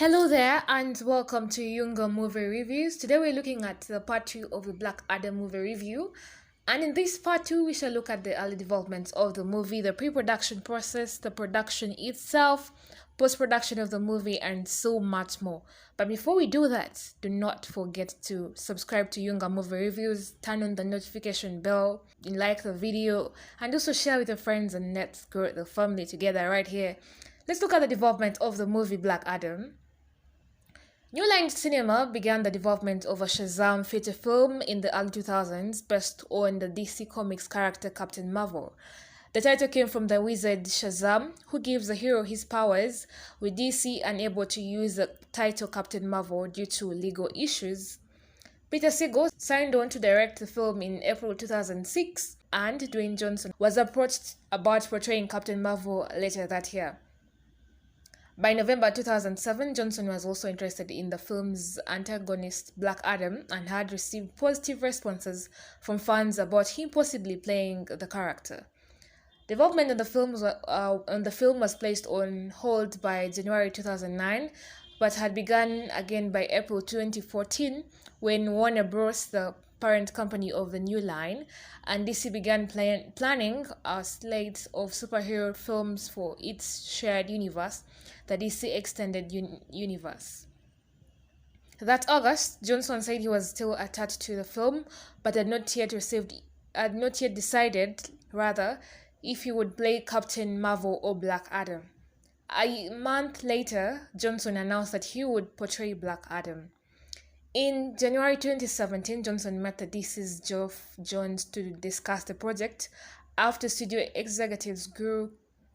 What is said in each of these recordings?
Hello there, and welcome to Younger Movie Reviews. Today we're looking at the part 2 of the Black Adam movie review. And in this part 2, we shall look at the early developments of the movie, the pre-production process, the production itself, post-production of the movie, and so much more. But before we do that, do not forget to subscribe to Younger Movie Reviews, turn on the notification bell, like the video, and also share with your friends, and let's grow the family together right here. Let's look at the development of the movie Black Adam. New Line Cinema began the development of a SHAZAM feature film in the early 2000s based on the DC Comics character Captain Marvel. The title came from the wizard SHAZAM, who gives the hero his powers, with DC unable to use the title Captain Marvel due to legal issues. Peter Segal signed on to direct the film in April 2006, and Dwayne Johnson was approached about portraying Captain Marvel later that year. By November 2007, Johnson was also interested in the film's antagonist Black Adam and had received positive responses from fans about him possibly playing the character. Development on the film was placed on hold by January 2009, but had begun again by April 2014 when Warner Bros., the parent company of the New Line, and DC began planning a slate of superhero films for its shared universe, the DC Extended Universe. That August, Johnson said he was still attached to the film, but had not yet decided if he would play Captain Marvel or Black Adam. A month later, Johnson announced that he would portray Black Adam. In January 2017, Johnson met the DC's Geoff Johns to discuss the project after studio executives grew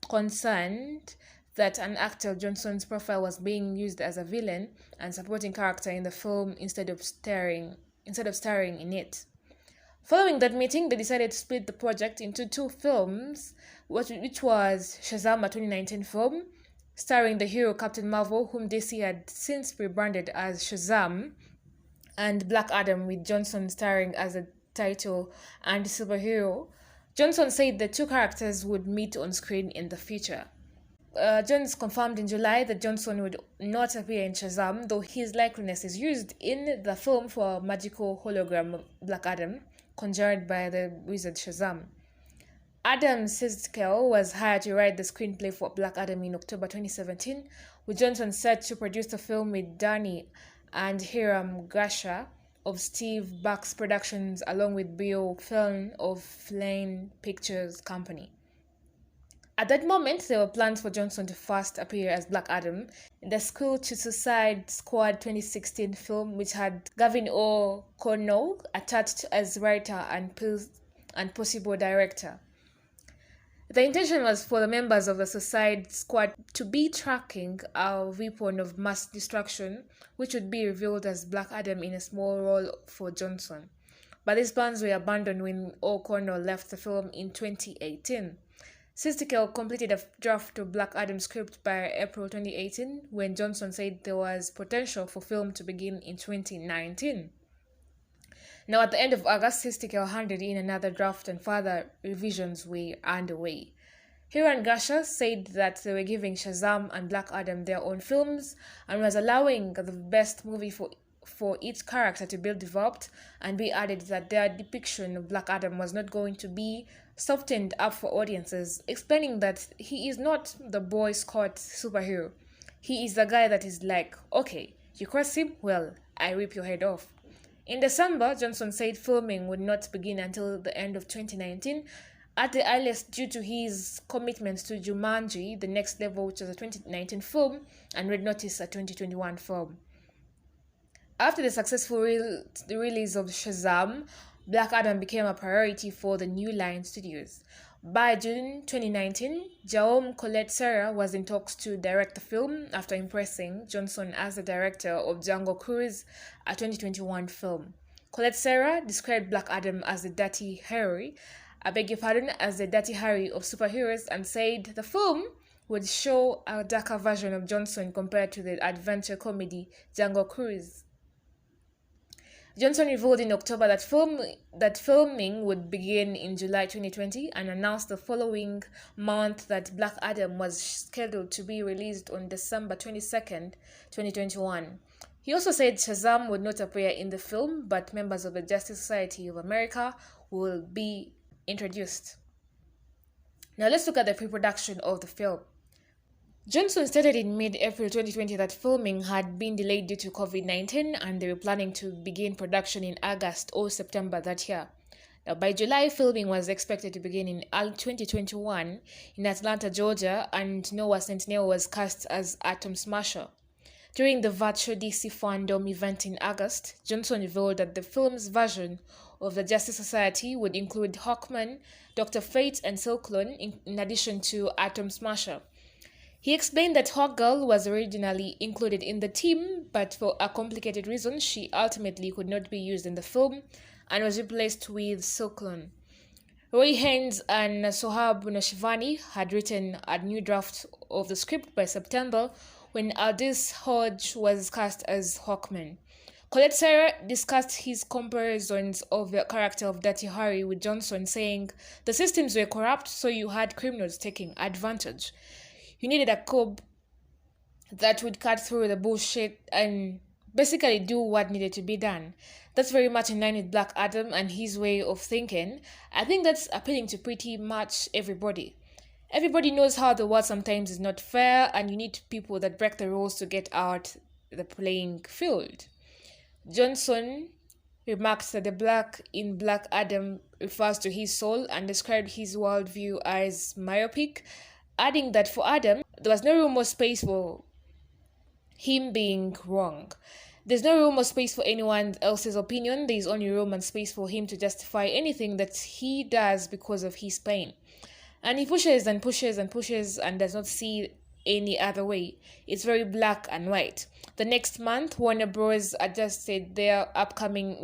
concerned that an actor of Johnson's profile was being used as a villain and supporting character in the film instead of starring in it. Following that meeting, they decided to split the project into two films, which was SHAZAM, a 2019 film starring the hero Captain Marvel, whom DC had since rebranded as SHAZAM, and Black Adam, with Johnson starring as a title and superhero. Johnson said the two characters would meet on screen in the future. Jones confirmed in July that Johnson would not appear in SHAZAM, though his likeness is used in the film for a magical hologram of Black Adam, conjured by the wizard SHAZAM. Adam Siskel was hired to write the screenplay for Black Adam in October 2017, with Johnson set to produce the film with Danny and Hiram Gasha of Steve Buck's Productions, along with Bill Fallon of Flame Pictures Company. At that moment, there were plans for Johnson to first appear as Black Adam in the School to Suicide Squad 2016 film, which had Gavin O'Connell attached as writer and possible director. The intention was for the members of the Suicide Squad to be tracking a weapon of mass destruction, which would be revealed as Black Adam in a small role for Johnson. But these plans were abandoned when O'Connell left the film in 2018. Siskel completed a draft of Black Adam script by April 2018, when Johnson said there was potential for film to begin in 2019. Now, at the end of August, Siskel handed in another draft and further revisions were underway. Hiram Gasha said that they were giving SHAZAM and Black Adam their own films and was allowing the best movie for each character to be developed, and we added that their depiction of Black Adam was not going to be softened up for audiences, explaining that he is not the Boy Scout superhero. He is the guy that is like, okay, you cross him, well, I rip your head off. In December, Johnson said filming would not begin until the end of 2019, at the earliest due to his commitments to Jumanji, The Next Level, which was a 2019 film, and Red Notice, a 2021 film. After the successful release of SHAZAM, Black Adam became a priority for the New Line Studios. By June 2019, Jaume Collet Serra was in talks to direct the film after impressing Johnson as the director of Jungle Cruise, a 2021 film. Collet Serra described Black Adam as the Dirty Harry of superheroes, and said the film would show a darker version of Johnson compared to the adventure comedy Jungle Cruise. Johnson revealed in October that filming would begin in July 2020 and announced the following month that Black Adam was scheduled to be released on December 22nd, 2021. He also said SHAZAM would not appear in the film, but members of the Justice Society of America will be introduced. Now let's look at the pre-production of the film. Johnson stated in mid-April 2020 that filming had been delayed due to COVID-19 and they were planning to begin production in August or September that year. Now, by July, filming was expected to begin in 2021 in Atlanta, Georgia, and Noah Centineo was cast as Atom Smasher. During the virtual DC fandom event in August, Johnson revealed that the film's version of the Justice Society would include Hawkman, Dr. Fate, and Cyclone in addition to Atom Smasher. He explained that Hawkgirl was originally included in the team, but for a complicated reason, she ultimately could not be used in the film and was replaced with Cyclone. Roy Haynes and Sohab Noshivani had written a new draft of the script by September when Aldis Hodge was cast as Hawkman. Colette Serra discussed his comparisons of the character of Dirty Harry with Johnson, saying, "The systems were corrupt, so you had criminals taking advantage. You needed a cop that would cut through the bullshit and basically do what needed to be done." That's very much in line with Black Adam and his way of thinking. I think that's appealing to pretty much everybody. Everybody knows how the world sometimes is not fair and you need people that break the rules to get out the playing field. Johnson remarked that the black in Black Adam refers to his soul and described his worldview as myopic, adding that for Adam, there was no room or space for him being wrong. There's no room or space for anyone else's opinion. There's only room and space for him to justify anything that he does because of his pain. And he pushes and pushes and pushes and does not see any other way. It's very black and white. The next month, Warner Bros. Adjusted their upcoming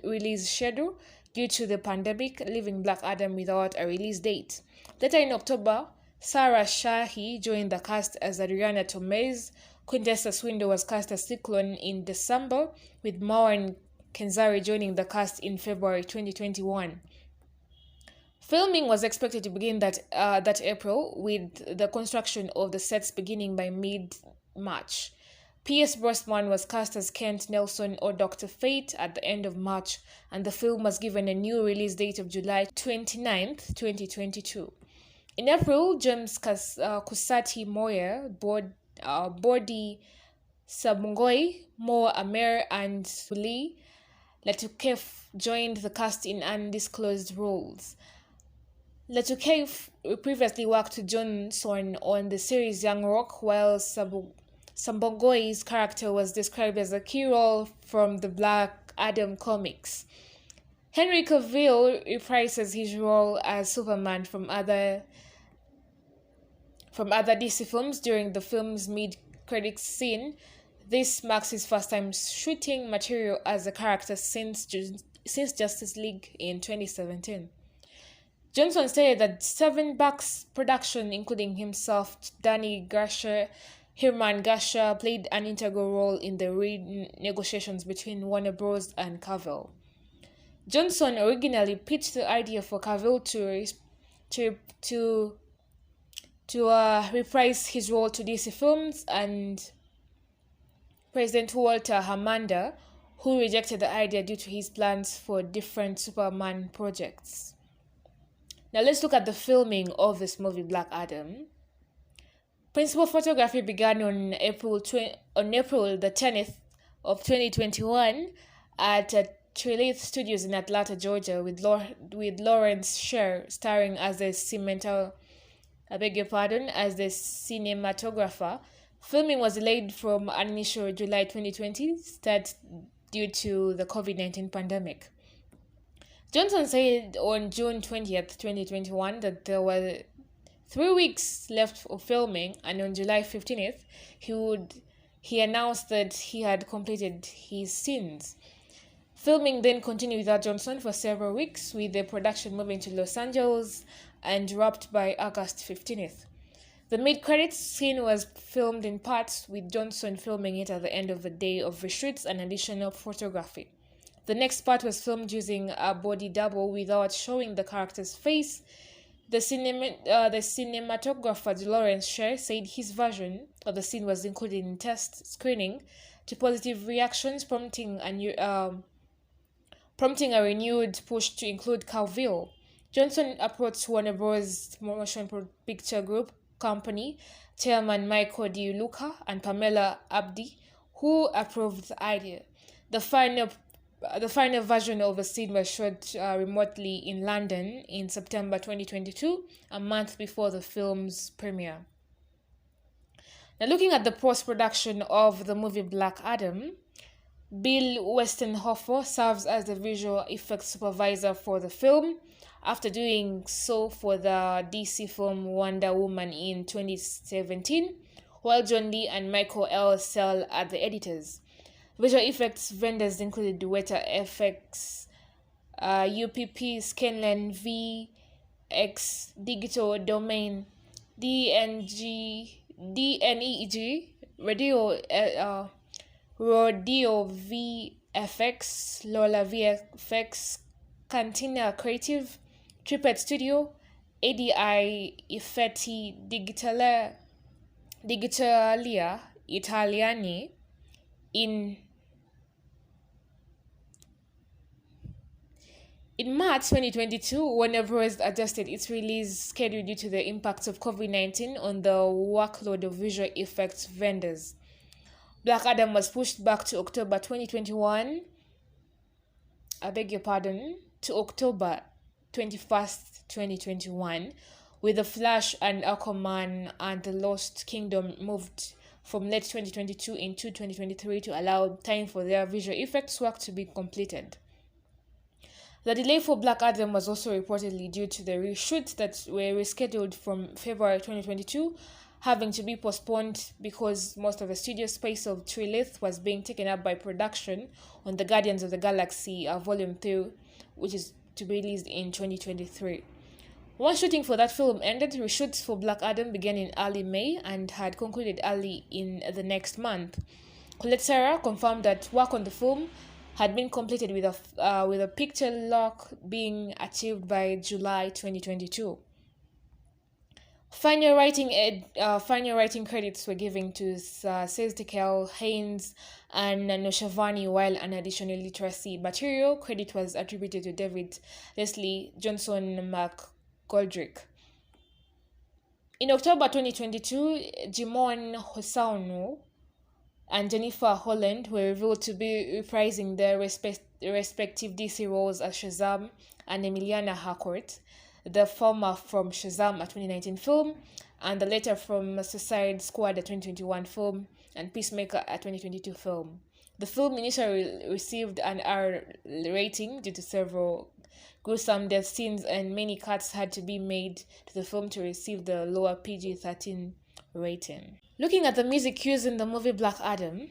release schedule due to the pandemic, leaving Black Adam without a release date. Later in October, Sarah Shahi joined the cast as Adriana Tomez. Quintessa Swindle was cast as Cyclone in December, with Marwan Kenzari joining the cast in February 2021. Filming was expected to begin that April, with the construction of the sets beginning by mid-March. Pierce Brosnan was cast as Kent Nelson or Dr. Fate at the end of March, and the film was given a new release date of July 29th, 2022. In April, James Kusati Moyer, Bodi Sabungoi, Mo Amer, and Lee Latukef joined the cast in undisclosed roles. Latukef previously worked with Johnson on the series Young Rock, while Sabungoi's character was described as a key role from the Black Adam comics. Henry Cavill reprises his role as Superman from other DC films during the film's mid-credits scene. This marks his first time shooting material as a character since Justice League in 2017. Johnson stated that 7 Bucks production, including himself, Danny Garcia, Herman Garcia, played an integral role in the renegotiations between Warner Bros. And Cavill. Johnson originally pitched the idea for Cavill to reprise his role to DC Films and President Walter Hamada, who rejected the idea due to his plans for different Superman projects. Now let's look at the filming of this movie, Black Adam. Principal photography began on April the 10th of 2021 at Trilith Studios in Atlanta, Georgia, with Lawrence Sher starring as the as the cinematographer. Filming was delayed from an initial July 2020 start due to the COVID-19 pandemic. Johnson said on June 20th, 2021 that there were 3 weeks left of filming, and on July 15th, he announced that he had completed his scenes. Filming then continued without Johnson for several weeks, with the production moving to Los Angeles and wrapped by August 15th. The mid-credits scene was filmed in parts, with Johnson filming it at the end of the day of reshoots and additional photography. The next part was filmed using a body double without showing the character's face. The cinematographer Lawrence Sher said his version of the scene was included in test screening to positive reactions, prompting a renewed push to include Calville. Johnson approached Warner Bros. Motion Picture Group company chairman Michael De Luca and Pamela Abdi, who approved the idea. The final version of the scene was shot remotely in London in September 2022, a month before the film's premiere. Now, looking at the post-production of the movie Black Adam, Bill Westenhofer serves as the visual effects supervisor for the film, after doing so for the DC film Wonder Woman in 2017, while John Lee and Michael L. Sell are the editors. Visual effects vendors included Weta FX, UPP, Scanlan, VX, Digital Domain, DNEG, Rodeo VFX, Lola VFX, Cantina Creative, Tripet Studio, ADI Effetti Digitalia Italiani. In March 2022, Warner Bros. Adjusted its release schedule due to the impacts of COVID-19 on the workload of visual effects vendors. Black Adam was pushed back to October 2021. To October 21st, 2021, with The Flash and Aquaman and The Lost Kingdom moved from late 2022 into 2023 to allow time for their visual effects work to be completed. The delay for Black Adam was also reportedly due to the reshoots that were rescheduled from February 2022, having to be postponed because most of the studio space of Trilith was being taken up by production on the Guardians of the Galaxy Volume 3, which is to be released in 2023. Once shooting for that film ended, reshoots for Black Adam began in early May and had concluded early in the next month. Colette Serra confirmed that work on the film had been completed with a picture lock being achieved by July 2022. Final writing credits were given to Sezdikel, Haynes, and Noshavani, while an additional literacy material credit was attributed to David Leslie Johnson McGoldrick. In October 2022, Jimon Hosaunu and Jennifer Holland were revealed to be reprising their respective DC roles as Shazam and Emiliana Harcourt, the former from Shazam, a 2019 film, and the latter from Suicide Squad, a 2021 film, and Peacemaker, a 2022 film. The film initially received an R rating due to several gruesome death scenes, and many cuts had to be made to the film to receive the lower PG-13 rating. Looking at the music used in the movie Black Adam,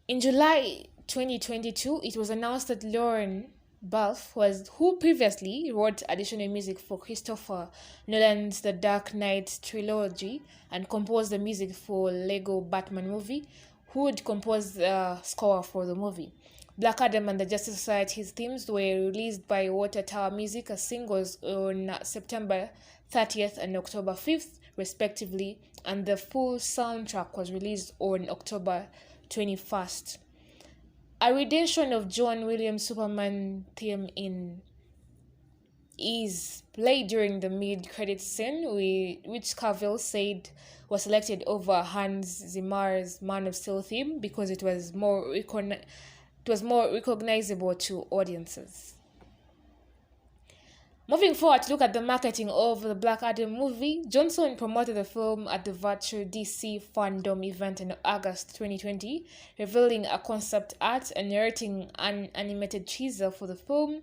in July 2022, it was announced that Lauren Balfe, who previously wrote additional music for Christopher Nolan's The Dark Knight trilogy and composed the music for Lego Batman movie, who would compose the score for the movie. Black Adam and the Justice Society's themes were released by Water Tower Music as singles on September 30th and October 5th, respectively, and the full soundtrack was released on October 21st. A rendition of John Williams' Superman theme is played during the mid-credits scene, which Cavill said was selected over Hans Zimmer's Man of Steel theme because it was more recognizable to audiences. Moving forward to look at the marketing of the Black Adam movie, Johnson promoted the film at the virtual DC Fandom event in August 2020, revealing a concept art and narrating an animated teaser for the film,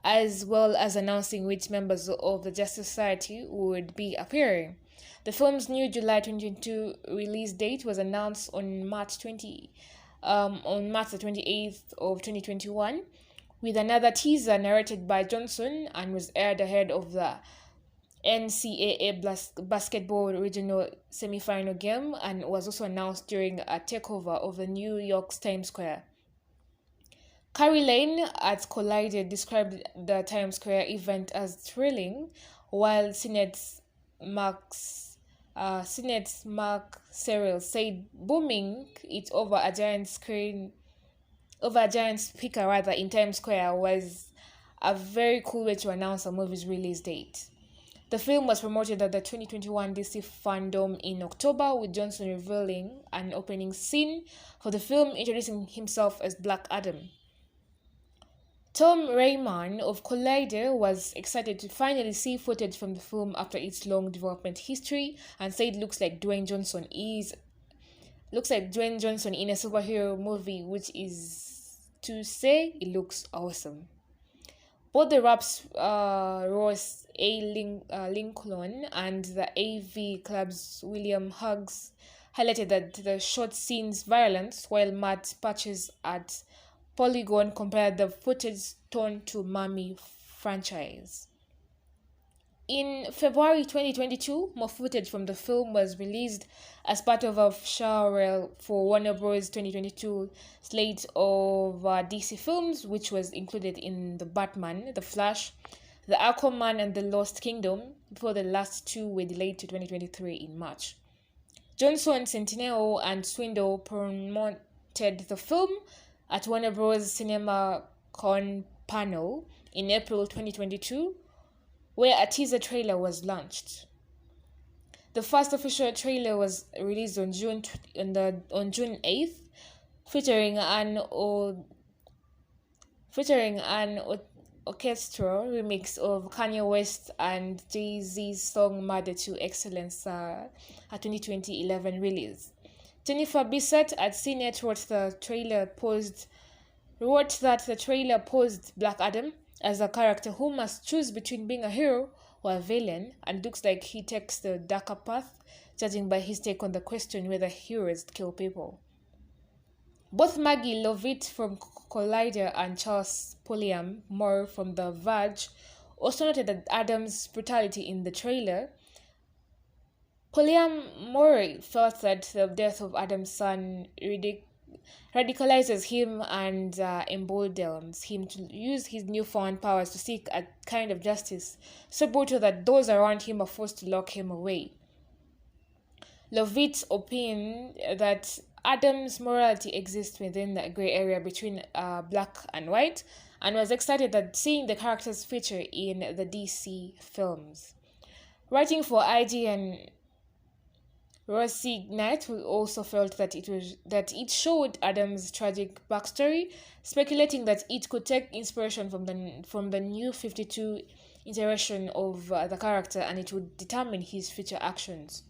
as well as announcing which members of the Justice Society would be appearing. The film's new July 2022 release date was announced on March the 28th of 2021, with another teaser narrated by Johnson and was aired ahead of the NCAA basketball regional semifinal game and was also announced during a takeover of the New York's Times Square. Carrie Lane at Collider described the Times Square event as thrilling, while Senate's Mark Cyril said booming it over a giant speaker rather in Times Square was a very cool way to announce a movie's release date. The film was promoted at the 2021 DC Fandom in October, with Johnson revealing an opening scene for the film introducing himself as Black Adam. Tom Rayman of Collider was excited to finally see footage from the film after its long development history and said looks like Dwayne Johnson in a superhero movie, which is to say it looks awesome. Both the Raps Ross Lincoln and the AV Club's William Huggs highlighted that the short scene's violence, while Matt Patches at Polygon compared the footage tone to Mummy franchise. In February 2022, more footage from the film was released as part of a showreel for Warner Bros. 2022 slate of DC films, which was included in The Batman, The Flash, The Aquaman, and The Lost Kingdom, before the last two were delayed to 2023 in March. Johnson, Centineo, and Swindle promoted the film at Warner Bros. CinemaCon panel in April 2022, where a teaser trailer was launched. The first official trailer was released on June 8th, featuring an orchestral remix of Kanye West and Jay-Z's song "Murder to Excellence," a 2011 release. Jennifer Bissett at CNET wrote that the trailer posed Black Adam as a character who must choose between being a hero or a villain, and looks like he takes the darker path, judging by his take on the question whether heroes kill people. Both Maggie Lovett from Collider and Charles Pulliam Moore from The Verge also noted that Adam's brutality in the trailer. Pulliam Moore felt that the death of Adam's son radicalizes him and emboldens him to use his newfound powers to seek a kind of justice so brutal that those around him are forced to lock him away. Lovitz opined that Adam's morality exists within the grey area between black and white, and was excited at seeing the characters feature in the DC films. Writing for IGN, Rossi Knight also felt that it showed Adam's tragic backstory, speculating that it could take inspiration from the New 52 iteration of the character, and it would determine his future actions.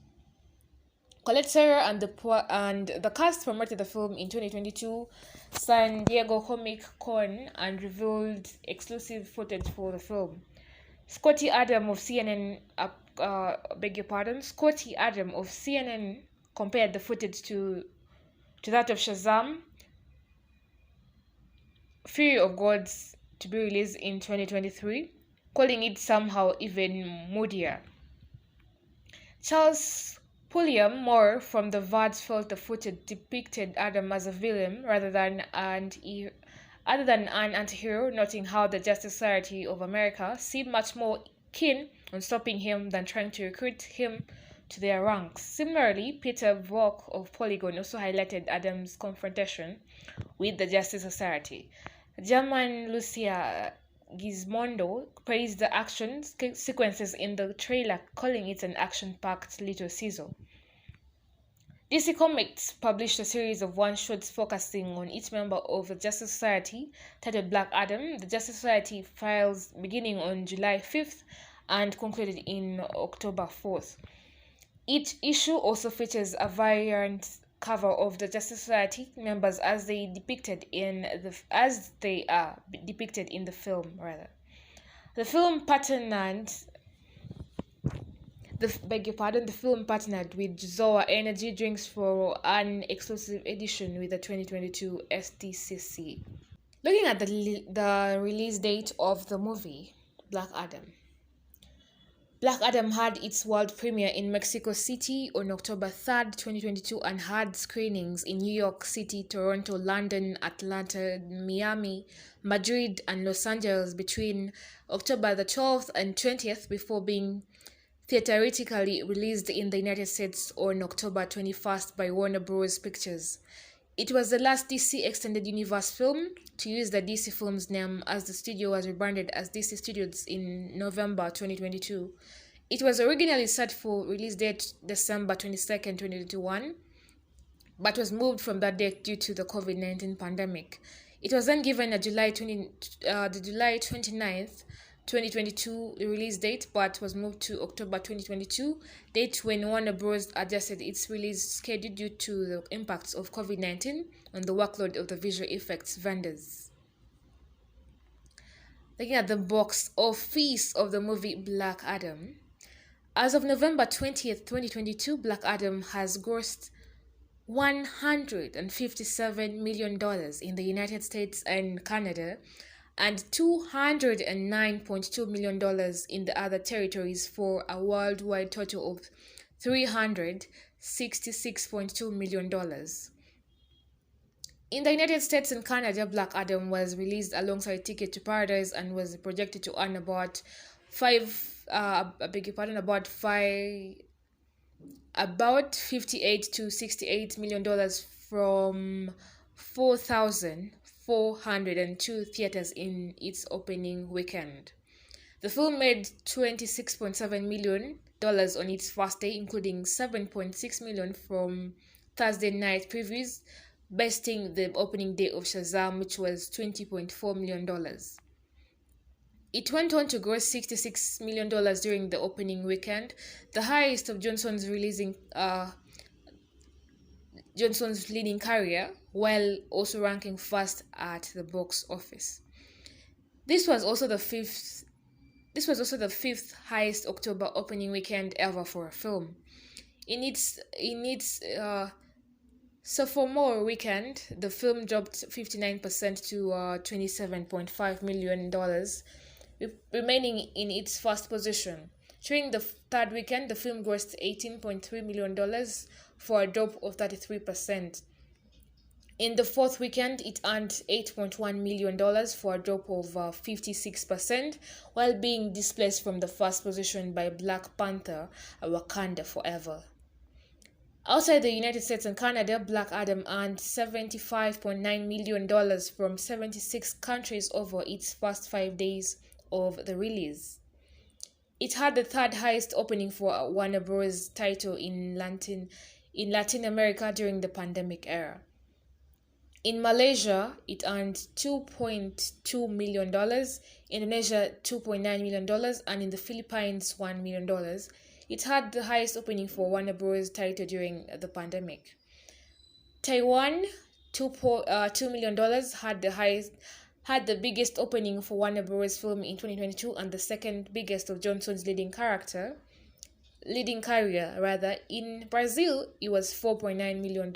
Colette Serra and the cast promoted the film in 2022 San Diego Comic Con and revealed exclusive footage for the film. Scotty Adam of CNN compared the footage to that of SHAZAM, Fury of Gods, to be released in 2023, calling it somehow even moodier. Charles Pulliam Moore from The Verge felt the footage depicted Adam as a villain rather than an anti-hero, noting how the Justice Society of America seemed much more keen on stopping him than trying to recruit him to their ranks. Similarly, Peter Volk of Polygon also highlighted Adam's confrontation with the Justice Society. German Lucia Gizmondo praised the action sequences in the trailer, calling it an action-packed little sizzle. DC Comics published a series of one-shots focusing on each member of the Justice Society, titled Black Adam. The Justice Society files beginning on July 5th and concluded in October 4th. Each issue also features a variant cover of the Justice Society members as they are depicted in the film. The film partnered with Zoa Energy Drinks for an exclusive edition with the 2022 SDCC. Looking at the release date of the movie Black Adam, Black Adam had its world premiere in Mexico City on October 3rd, 2022, and had screenings in New York City, Toronto, London, Atlanta, Miami, Madrid, and Los Angeles between October the 12th and 20th before being theatrically released in the United States on October 21st by Warner Bros. Pictures. It was the last DC Extended Universe film to use the DC Films name, as the studio was rebranded as DC Studios in November 2022. It was originally set for release date December 22nd, 2021, but was moved from that date due to the COVID-19 pandemic. It was then given a July 29th, 2022 release date, but was moved to October 2022 date when Warner Bros. Adjusted its release schedule due to the impacts of COVID-19 on the workload of the visual effects vendors. Looking at the box office of the movie Black Adam. As of November 20th, 2022, Black Adam has grossed $157 million in the United States and Canada, and $209.2 million in the other territories, for a worldwide total of $366.2 million. In the United States and Canada, Black Adam was released alongside Ticket to Paradise and was projected to earn about about 58 to 68 million dollars from 4,402 theaters in its opening weekend. The film made $26.7 million on its first day, including $7.6 million from Thursday night previews, besting the opening day of SHAZAM, which was $20.4 million. It went on to gross $66 million during the opening weekend, the highest of Johnson's leading career, while also ranking first at the box office. This was also the fifth highest October opening weekend ever for a film. In its sophomore weekend, the film dropped 59% to $27.5 million, remaining in its first position. During the third weekend, the film grossed $18.3 million for a drop of 33%. In the fourth weekend, it earned $8.1 million for a drop of 56%, while being displaced from the first position by Black Panther: Wakanda Forever. Outside the United States and Canada, Black Adam earned $75.9 million from 76 countries over its first 5 days of the release. It had the third highest opening for a Warner Bros. Title in Latin America during the pandemic era. In Malaysia, it earned $2.2 million, Indonesia $2.9 million, and in the Philippines $1 million. It had the highest opening for Warner Bros. Title during the pandemic. Taiwan, $2 million, had the biggest opening for Warner Bros. Film in 2022 and the second biggest of Johnson's leading career. In Brazil, it was $4.9 million.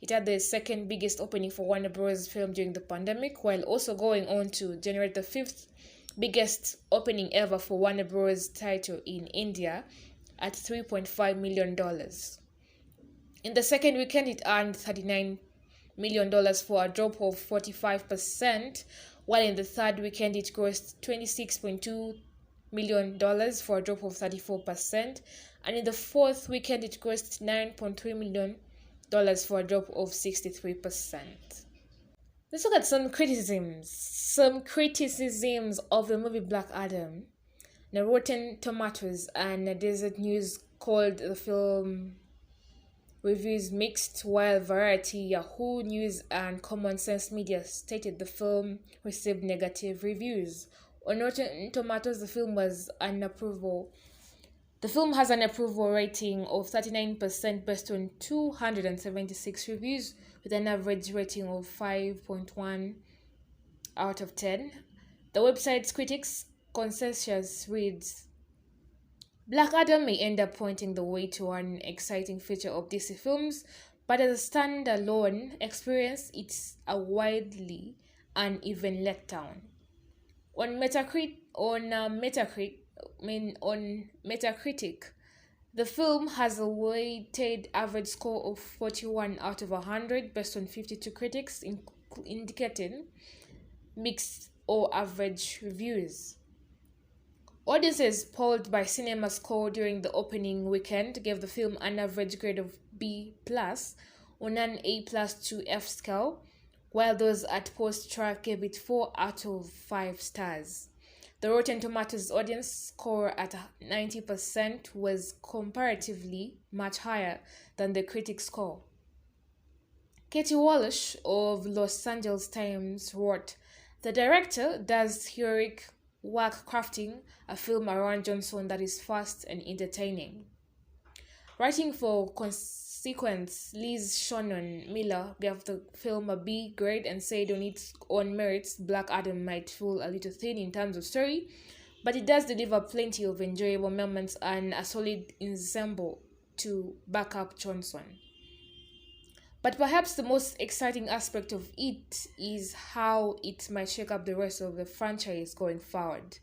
It had the second biggest opening for Warner Bros. Film during the pandemic, while also going on to generate the fifth biggest opening ever for Warner Bros. Title in India at $3.5 million. In the second weekend, it earned $39 million for a drop of 45%, while in the third weekend, it grossed $26.2 million for a drop of 34%, and in the fourth weekend, it grossed $9.3 million for a drop of 63%. Let's look at some criticisms of the movie Black Adam. Now, Rotten Tomatoes and Desert News called the film reviews mixed, while Variety, Yahoo News, and Common Sense Media stated the film received negative reviews. On Rotten Tomatoes, the film has an approval rating of 39% based on 276 reviews, with an average rating of 5.1 out of 10. The website's critics consensus reads, Black Adam may end up pointing the way to an exciting future of DC films, but as a standalone experience, it's a widely uneven letdown. On Metacritic, on Metacritic. The film has a weighted average score of 41 out of 100 based on 52 critics, indicating mixed or average reviews. Audiences polled by CinemaScore during the opening weekend gave the film an average grade of B plus on an A plus to F scale, while those at post-track gave it 4 out of 5 stars. The Rotten Tomatoes audience score at 90% was comparatively much higher than the critic score. Katie Walsh of Los Angeles Times wrote, "The director does heroic work crafting a film around Johnson that is fast and entertaining." Writing for Consequence, Liz Shannon Miller gave the film a B grade and said on its own merits, Black Adam might feel a little thin in terms of story, but it does deliver plenty of enjoyable moments and a solid ensemble to back up Johnson. But perhaps the most exciting aspect of it is how it might shake up the rest of the franchise going forward.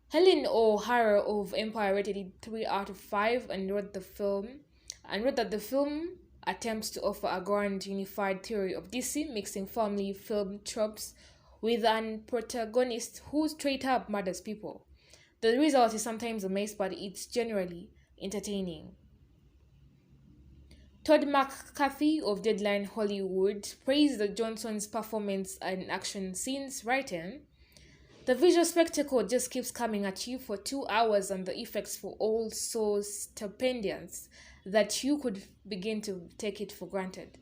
Helen O'Hara of Empire rated it 3 out of 5 and wrote that the film attempts to offer a grand unified theory of DC, mixing family film tropes with an protagonist who straight up murders people. The result is sometimes a mess, but it's generally entertaining. Todd McCarthy of Deadline Hollywood praised the Johnson's performance and action scenes, writing, "The visual spectacle just keeps coming at you for 2 hours and the effects were all so stupendous that you could begin to take it for granted.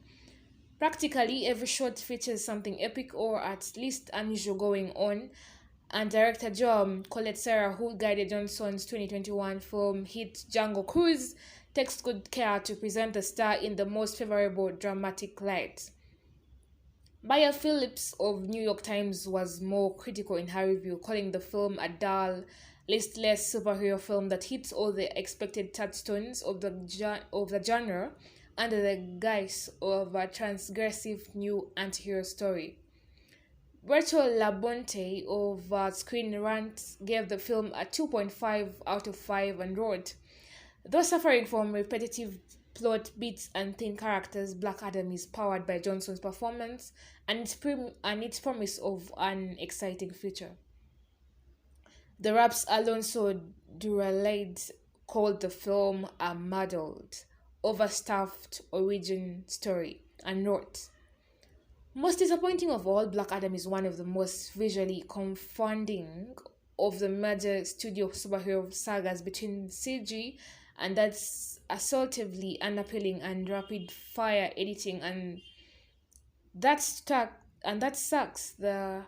Practically every shot features something epic or at least unusual going on, and director Joan Colette Serra, who guided Johnson's 2021 film hit Jungle Cruise, takes good care to present the star in the most favorable dramatic light." Maya Phillips of New York Times was more critical in her review, calling the film a dull, listless superhero film that hits all the expected touchstones of the genre under the guise of a transgressive new anti-hero story. Rachel Labonte of Screen Rant gave the film a 2.5 out of 5 and wrote, "Though suffering from repetitive plot beats and thin characters, Black Adam is powered by Johnson's performance and its promise of an exciting future." The Raps Alonso Duralade called the film a muddled, overstuffed origin story and wrote, "Most disappointing of all, Black Adam is one of the most visually confounding of the major studio superhero sagas between CG and that's assaultively unappealing and rapid fire editing and that sucks the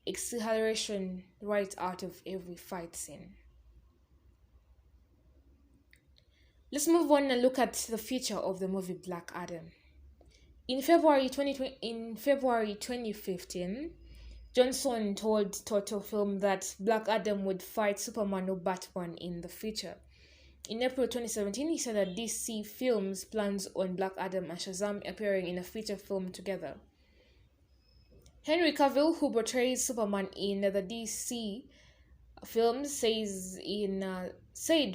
exhilaration right out of every fight scene." Let's move on and look at the future of the movie Black Adam. In February 2015, Johnson told Total Film that Black Adam would fight Superman or Batman in the future. In April 2017, he said that DC Films plans on Black Adam and SHAZAM appearing in a feature film together. Henry Cavill, who portrays Superman in the DC films, said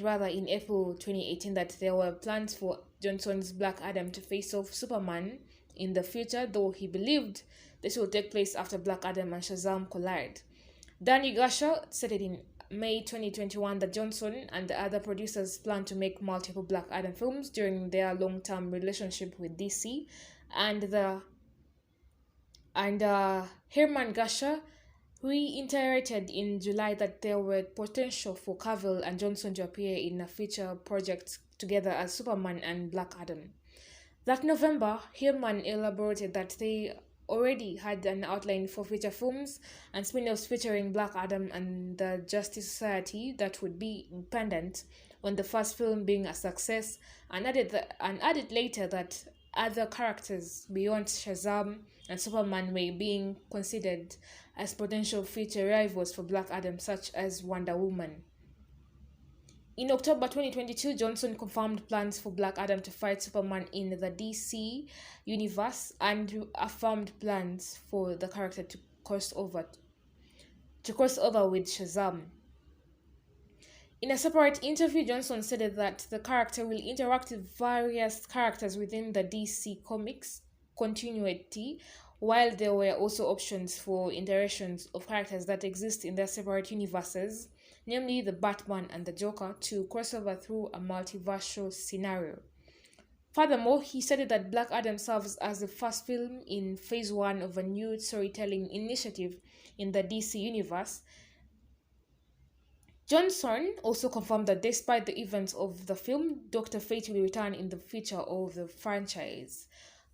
in April 2018 that there were plans for Johnson's Black Adam to face off Superman in the future, though he believed this will take place after Black Adam and SHAZAM collide. Danny Gusher said it in May 2021 that Johnson and the other producers plan to make multiple Black Adam films during their long-term relationship with DC, and Herman Gusher reiterated in July that there were potential for Cavill and Johnson to appear in a future project together as Superman and Black Adam. That November, Herman elaborated that they already had an outline for future films and spin-offs featuring Black Adam and the Justice Society that would be independent on the first film being a success, and added later that other characters beyond SHAZAM and Superman were being considered as potential future rivals for Black Adam, such as Wonder Woman. In October 2022, Johnson confirmed plans for Black Adam to fight Superman in the DC universe and affirmed plans for the character to cross over with SHAZAM. In a separate interview, Johnson stated that the character will interact with various characters within the DC Comics continuity, while there were also options for interactions of characters that exist in their separate universes, namely the Batman and the Joker, to cross over through a multiversal scenario. Furthermore, he stated that Black Adam serves as the first film in phase one of a new storytelling initiative in the DC universe. Johnson also confirmed that despite the events of the film, Dr. Fate will return in the future of the franchise.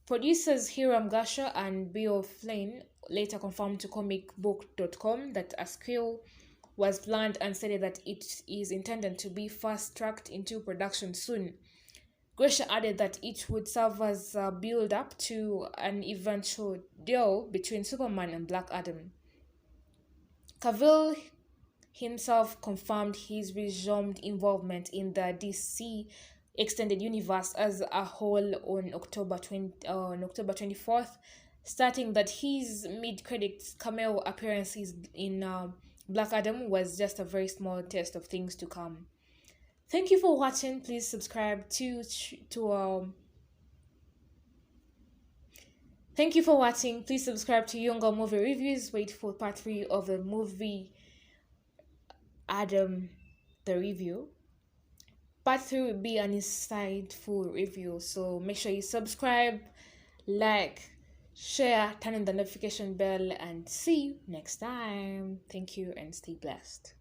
Producers Hiram Gasher and Bill Flynn later confirmed to comicbook.com that a sequel was planned and stated that it is intended to be fast-tracked into production soon. Grosha added that it would serve as a build-up to an eventual duel between Superman and Black Adam. Cavill himself confirmed his resumed involvement in the DC extended universe as a whole on October 24th, stating that his mid-credits cameo appearances in Black Adam was just a very small taste of things to come. Thank you for watching. Please subscribe Thank you for watching. Please subscribe to Younger Movie Reviews. Wait for part 3 of the movie Adam the review. Part 3 will be an insightful review, so make sure you subscribe, like, share, turn on the notification bell, and see you next time. Thank you and stay blessed.